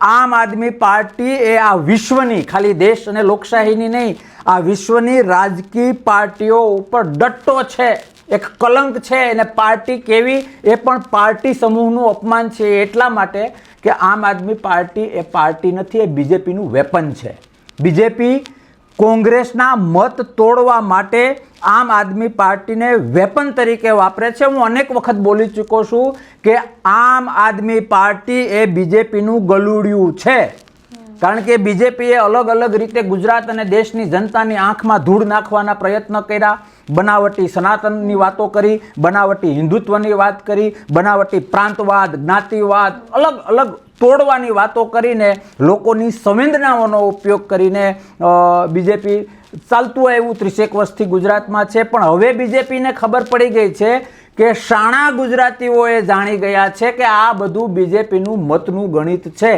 આમ આદમી પાર્ટી એ આ વિશ્વની, ખાલી દેશ અને લોકશાહીની નહીં, આ વિશ્વની રાજકીય પાર્ટીઓ ઉપર ડટ્ટો છે, એક કલંક છે. અને પાર્ટી કેવી એ પણ પાર્ટી સમૂહનું અપમાન છે. એટલા માટે કે આમ આદમી પાર્ટી એ પાર્ટી નથી, એ બીજેપીનું વેપન છે. બીજેપી કોંગ્રેસના મત તોડવા માટે આમ આદમી પાર્ટીને વેપન તરીકે વાપરે છે. હું અનેક વખત બોલી ચૂક્યો છું કે આમ આદમી પાર્ટી એ બીજેપીનું ગલુડિયું છે. કારણ કે બીજેપીએ અલગ અલગ રીતે ગુજરાત અને દેશની જનતાની આંખમાં ધૂળ નાખવાના પ્રયત્ન કર્યા. બનાવટી સનાતનની વાતો કરી, બનાવટી હિન્દુત્વની વાત કરી, બનાવટી પ્રાંતવાદ, જ્ઞાતિવાદ, અલગ અલગ તોડવાની વાતો કરીને લોકોની સંવેદનાઓનો ઉપયોગ કરીને બીજેપી ચાલતું આવ્યું 30 વર્ષથી ગુજરાતમાં છે. પણ હવે બીજેપીને ખબર પડી ગઈ છે કે શાણા ગુજરાતીઓએ જાણી ગયા છે કે આ બધું બીજેપીનું મતનું ગણિત છે.